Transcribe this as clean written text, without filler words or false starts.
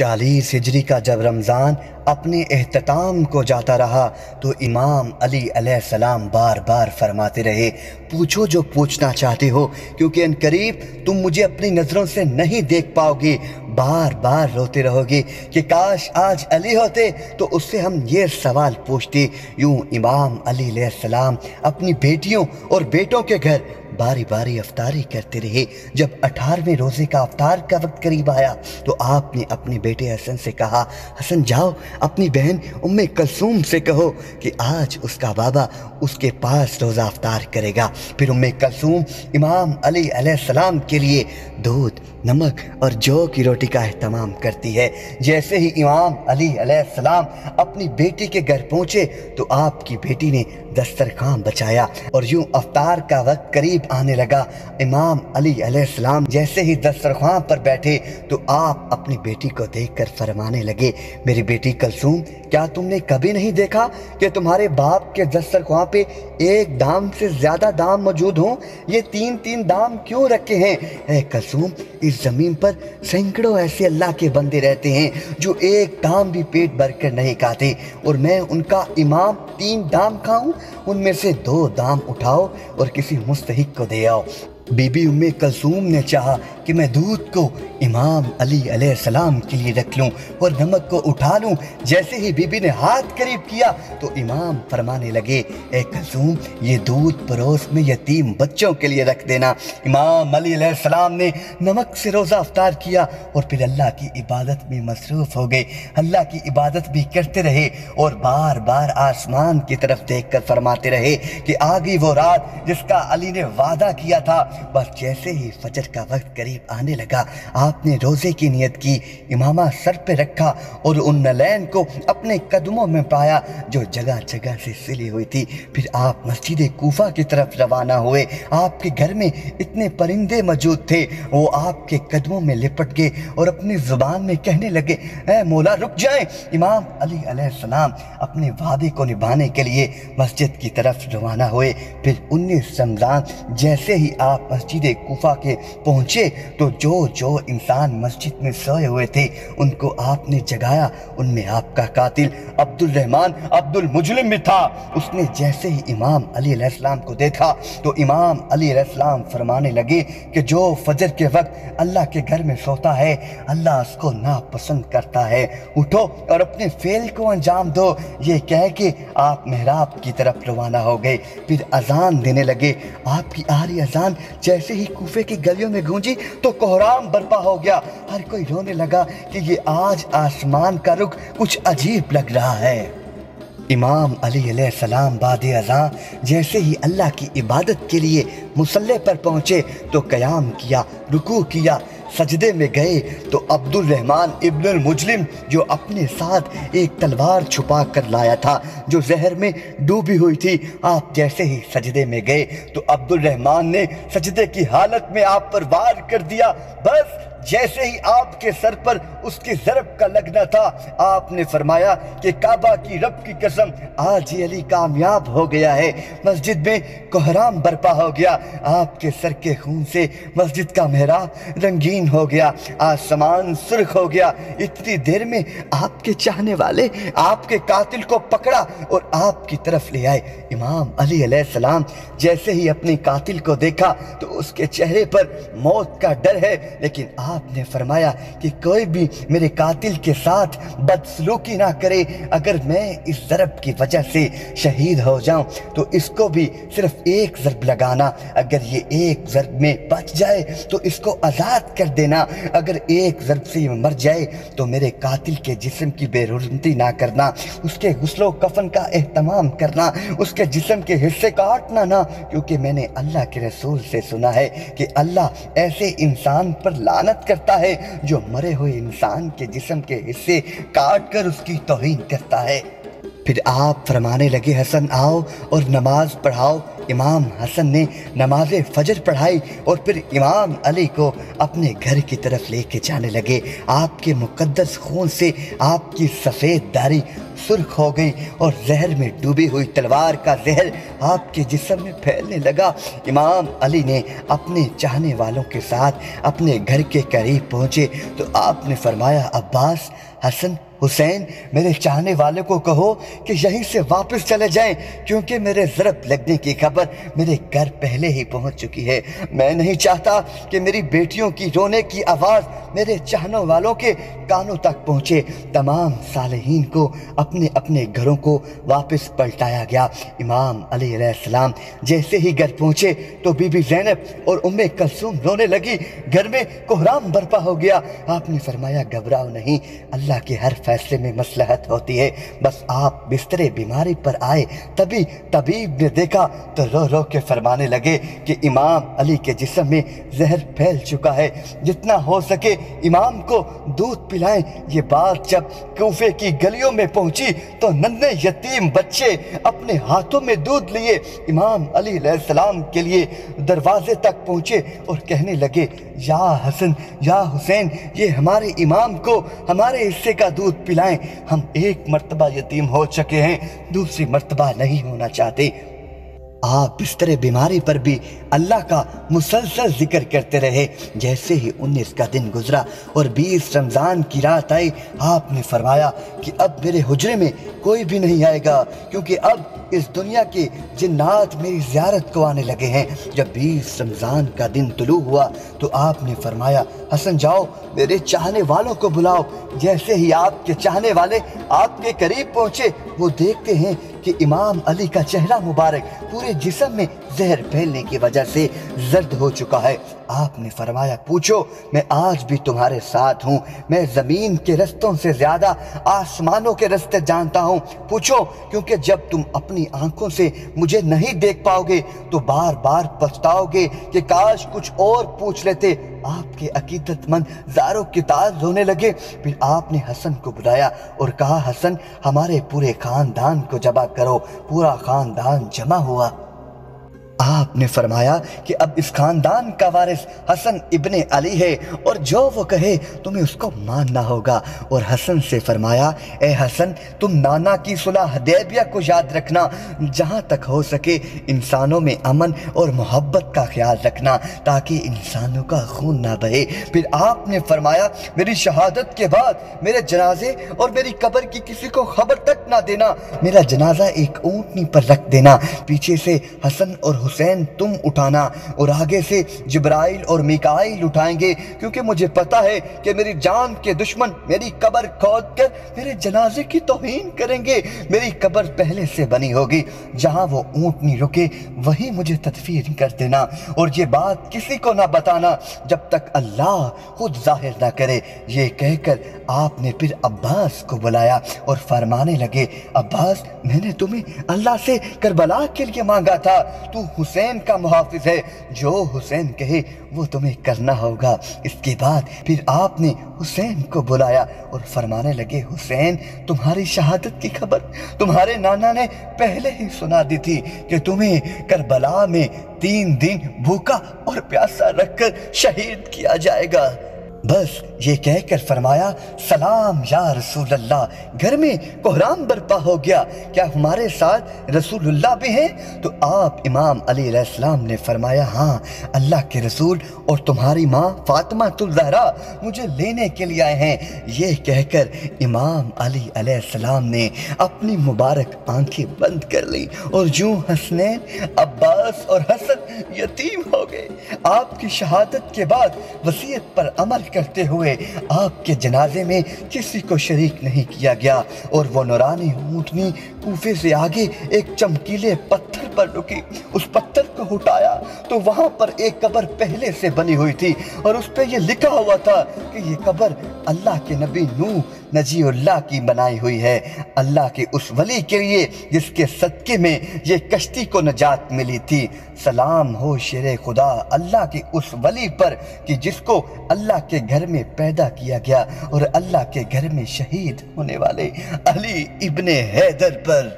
40 ہجری کا جب رمضان اپنے اختتام کو جاتا رہا تو امام علی علیہ السلام بار بار فرماتے رہے، پوچھو جو پوچھنا چاہتے ہو کیونکہ ان قریب تم مجھے اپنی نظروں سے نہیں دیکھ پاؤ گے۔ بار بار روتے رہو گے کہ کاش آج علی ہوتے تو اس سے ہم یہ سوال پوچھتے۔ یوں امام علی علیہ السلام اپنی بیٹیوں اور بیٹوں کے گھر باری باری افطاری کرتے رہے۔ جب 18ویں روزے کا افطار کا وقت قریب آیا تو آپ نے اپنے بیٹے حسن سے کہا، حسن جاؤ اپنی بہن ام کلثوم سے کہو کہ آج اس کا بابا اس کے پاس روزہ افطار کرے گا۔ پھر ام کلثوم امام علی علیہ السلام کے لیے دودھ، نمک اور جو کی روٹی کا اہتمام کرتی ہے۔ جیسے ہی امام علی علیہ السلام اپنی بیٹی کے گھر پہنچے تو آپ کی بیٹی نے دسترخوان بچایا اور یوں افطار کا وقت قریب آنے لگا۔ امام علی علیہ السلام جیسے ہی دسترخوان پر بیٹھے تو آپ اپنی بیٹی کو دیکھ کر فرمانے لگے، میری بیٹی کلثوم، کیا تم نے کبھی نہیں دیکھا کہ تمہارے باپ کے دسترخوان پہ ایک دام سے زیادہ دام موجود ہوں؟ یہ 3 دام کیوں رکھے ہیں؟ اے کلثوم، اس زمین پر سینکڑوں ایسے اللہ کے بندے رہتے ہیں جو ایک دام بھی پیٹ بھر کر نہیں کھاتے، اور میں ان کا امام 3 دام کھاؤں؟ ان میں سے 2 دام اٹھاؤ اور کسی مستحق کو دے آؤ۔ بی بی ام کلثوم نے چاہا کہ میں دودھ کو امام علی علیہ السلام کے لیے رکھ لوں اور نمک کو اٹھا لوں۔ جیسے ہی بی بی نے ہاتھ قریب کیا تو امام فرمانے لگے، اے کلثوم، یہ دودھ پڑوس میں یتیم بچوں کے لیے رکھ دینا۔ امام علی علیہ السلام نے نمک سے روزہ افطار کیا اور پھر اللہ کی عبادت میں مصروف ہو گئے۔ اللہ کی عبادت بھی کرتے رہے اور بار بار آسمان کی طرف دیکھ کر فرماتے رہے کہ آ گئی وہ رات جس کا علی نے وعدہ کیا تھا۔ بس جیسے ہی فجر کا وقت قریب آنے لگا آپ نے روزے کی نیت کی، امامہ سر پہ رکھا اور ان نلین کو اپنے قدموں میں پایا جو جگہ جگہ سے سلی ہوئی تھی۔ پھر آپ مسجد کوفہ کی طرف روانہ ہوئے۔ آپ کے گھر میں اتنے پرندے موجود تھے، وہ آپ کے قدموں میں لپٹ گئے اور اپنی زبان میں کہنے لگے، اے مولا رک جائیں۔ امام علی علیہ السلام اپنے وعدے کو نبھانے کے لیے مسجد کی طرف روانہ ہوئے۔ پھر 19 رمضان جیسے ہی آپ مسجد کوفہ کے پہنچے تو جو انسان مسجد میں سوئے ہوئے تھے ان کو آپ نے جگایا۔ ان میں آپ کا قاتل عبد الرحمن عبد المجلم بھی تھا۔ اس نے جیسے ہی امام علی علیہ السلام کو دیکھا تو امام علی علیہ السلام فرمانے لگے کہ جو فجر کے وقت اللہ کے گھر میں سوتا ہے اللہ اس کو ناپسند کرتا ہے، اٹھو اور اپنے فعل کو انجام دو۔ یہ کہہ کے آپ محراب کی طرف روانہ ہو گئے۔ پھر اذان دینے لگے۔ آپ کی آخری اذان جیسے ہی کوفے کی گلیوں میں گونجی تو کوہرام برپا ہو گیا۔ ہر کوئی رونے لگا کہ یہ آج آسمان کا رخ کچھ عجیب لگ رہا ہے۔ امام علی علیہ السلام بعد اذان جیسے ہی اللہ کی عبادت کے لیے مصلی پر پہنچے تو قیام کیا، رکوع کیا، سجدے میں گئے تو عبد الرحمن ابن المجلم جو اپنے ساتھ ایک تلوار چھپا کر لایا تھا جو زہر میں ڈوبی ہوئی تھی، آپ جیسے ہی سجدے میں گئے تو عبد الرحمن نے سجدے کی حالت میں آپ پر وار کر دیا۔ بس جیسے ہی آپ کے سر پر اس کی ضرب کا لگنا تھا آپ نے فرمایا کہ کعبہ کی رب کی قسم آج یہ علی کامیاب ہو گیا ہے۔ مسجد میں کوہرام برپا ہو گیا۔ آپ کے سر کے خون سے مسجد کا محراب رنگین ہو گیا، آسمان سرخ ہو گیا۔ اتنی دیر میں آپ کے چاہنے والے آپ کے قاتل کو پکڑا اور آپ کی طرف لے آئے۔ امام علی علیہ السلام جیسے ہی اپنے قاتل کو دیکھا تو اس کے چہرے پر موت کا ڈر ہے، لیکن آپ نے فرمایا کہ کوئی بھی میرے قاتل کے ساتھ بدسلوکی نہ کرے۔ اگر میں اس ضرب کی وجہ سے شہید ہو جاؤں تو اس کو بھی صرف ایک ضرب لگانا، اگر یہ ایک ضرب میں بچ جائے تو اس کو آزاد کر دینا، اگر ایک ضرب سے یہ مر جائے تو میرے قاتل کے جسم کی بے حرمتی نہ کرنا، اس کے غسل و کفن کا اہتمام کرنا، اس کے جسم کے حصے کاٹنا نہ، کیونکہ میں نے اللہ کے رسول سے سنا ہے کہ اللہ ایسے انسان پر لعنت کرتا ہے جو مرے ہوئے انسان کے جسم کے حصے کاٹ کر اس کی توہین کرتا ہے۔ پھر آپ فرمانے لگے، حسن آؤ اور نماز پڑھاؤ۔ امام حسن نے نماز فجر پڑھائی اور پھر امام علی کو اپنے گھر کی طرف لے کے جانے لگے۔ آپ کے مقدس خون سے آپ کی سفید داڑھی سرخ ہو گئی اور زہر میں ڈوبی ہوئی تلوار کا زہر آپ کے جسم میں پھیلنے لگا۔ امام علی نے اپنے چاہنے والوں کے ساتھ اپنے گھر کے قریب پہنچے تو آپ نے فرمایا، عباس، حسن، حسین، میرے چاہنے والوں کو کہو کہ یہیں سے واپس چلے جائیں، کیونکہ میرے ضرب لگنے کی خبر میرے گھر پہلے ہی پہنچ چکی ہے۔ میں نہیں چاہتا کہ میری بیٹیوں کی رونے کی آواز میرے چاہنے والوں کے کانوں تک پہنچے۔ تمام صالحین کو اپنے اپنے گھروں کو واپس پلٹایا گیا۔ امام علی علیہ السلام جیسے ہی گھر پہنچے تو بی بی زینب اور ام کلثوم رونے لگی۔ گھر میں کوہرام برپا ہو گیا۔ آپ نے فرمایا، گھبراؤ نہیں، اللہ کے ہر فیصلے میں مصلحت ہوتی ہے، بس آپ بستر بیماری پر آئے۔ تبھی طبیب نے دیکھا تو رو رو کے فرمانے لگے کہ امام علی کے جسم میں زہر پھیل چکا ہے، جتنا ہو سکے امام کو دودھ پلائیں۔ یہ بات جب کوفے کی گلیوں میں پہنچی تو ننھے یتیم بچے اپنے ہاتھوں میں دودھ لیے امام علی علیہ السلام کے لیے دروازے تک پہنچے اور کہنے لگے، یا حسن، یا حسین، یہ ہمارے امام کو ہمارے حصے کا دودھ پلائیں، ہم ایک مرتبہ یتیم ہو چکے ہیں، دوسری مرتبہ نہیں ہونا چاہتے۔ آپ بستر بیماری پر بھی اللہ کا مسلسل ذکر کرتے رہے۔ جیسے ہی 19 کا دن گزرا اور 20 رمضان کی رات آئی، آپ نے فرمایا کہ اب میرے حجرے میں کوئی بھی نہیں آئے گا، کیونکہ اب اس دنیا کے جنات میری زیارت کو آنے لگے ہیں۔ جب 20 رمضان کا دن طلوع ہوا تو آپ نے فرمایا، حسن جاؤ میرے چاہنے والوں کو بلاؤ۔ جیسے ہی آپ کے چاہنے والے آپ کے قریب پہنچے، وہ دیکھتے ہیں کہ امام علی کا چہرہ مبارک پورے جسم میں زہر پھیلنے کی وجہ سے زرد ہو چکا ہے۔ آپ نے فرمایا، پوچھو، میں آج بھی تمہارے ساتھ ہوں، میں زمین کے رستوں سے زیادہ آسمانوں کے رستے جانتا ہوں، پوچھو، کیونکہ جب تم اپنی آنکھوں سے مجھے نہیں دیکھ پاؤ گے تو بار بار پچھتاؤ گے کہ کاش کچھ اور پوچھ لیتے۔ آپ کے عقیدت مند زاروں کے تار رونے لگے۔ پھر آپ نے حسن کو بلایا اور کہا، حسن، ہمارے پورے خاندان کو جمع کرو۔ پورا خاندان جمع ہوا۔ آپ نے فرمایا کہ اب اس خاندان کا وارث حسن ابن علی ہے اور جو وہ کہے تمہیں اس کو ماننا ہوگا۔ اور حسن سے فرمایا، اے حسن، تم نانا کی صلح حدیبیہ کو یاد رکھنا، جہاں تک ہو سکے انسانوں میں امن اور محبت کا خیال رکھنا تاکہ انسانوں کا خون نہ بہے۔ پھر آپ نے فرمایا، میری شہادت کے بعد میرے جنازے اور میری قبر کی کسی کو خبر تک نہ دینا، میرا جنازہ ایک اونٹنی پر رکھ دینا، پیچھے سے حسن اور حسین تم اٹھانا اور آگے سے جبرائیل اور میکائیل اٹھائیں گے، کیونکہ مجھے پتا ہے کہ میری جان کے دشمن میری قبر کھود کر میرے جنازے کی توہین کریں گے۔ میری قبر پہلے سے بنی ہوگی، جہاں وہ اونٹنی رکے وہی مجھے تدفین کر دینا، اور یہ بات کسی کو نہ بتانا جب تک اللہ خود ظاہر نہ کرے۔ یہ کہہ کر آپ نے پھر عباس کو بلایا اور فرمانے لگے، عباس، میں نے تمہیں اللہ سے کربلا کے لیے مانگا تھا، تو حسین کا محافظ ہے، جو حسین کہے وہ تمہیں کرنا ہوگا۔ اس کے بعد پھر آپ نے حسین کو بلایا اور فرمانے لگے، حسین، تمہاری شہادت کی خبر تمہارے نانا نے پہلے ہی سنا دی تھی کہ تمہیں کربلا میں 3 دن بھوکا اور پیاسا رکھ کر شہید کیا جائے گا۔ بس یہ کہہ کر فرمایا، سلام یا رسول اللہ۔ گھر میں کوہرام برپا ہو گیا، کیا ہمارے ساتھ رسول اللہ بھی ہیں؟ تو آپ امام علی علیہ السلام نے فرمایا، ہاں، اللہ کے رسول اور تمہاری ماں فاطمہ الزہرا مجھے لینے کے لیے آئے ہیں۔ یہ کہہ کر امام علی علیہ السلام نے اپنی مبارک آنکھیں بند کر لیں اور جو حسنین، عباس اور حسن یتیم ہو گئے۔ آپ کی شہادت کے بعد وصیت پر عمل کرتے ہوئے آپ کے جنازے میں کسی کو شریک نہیں کیا گیا، اور وہ نورانی اونٹنی کوفے سے آگے ایک چمکیلے پتھر پر رکی۔ اس پتھر کو اٹھایا تو وہاں پر ایک قبر پہلے سے بنی ہوئی تھی، اور اس پہ یہ لکھا ہوا تھا کہ یہ قبر اللہ کے نبی نوح نجی اللہ کی بنائی ہوئی ہے، اللہ کے اس ولی کے لیے جس کے صدقے میں یہ کشتی کو نجات ملی تھی۔ سلام ہو شیر خدا اللہ کے اس ولی پر کہ جس کو اللہ کے گھر میں پیدا کیا گیا اور اللہ کے گھر میں شہید ہونے والے علی ابن حیدر پر۔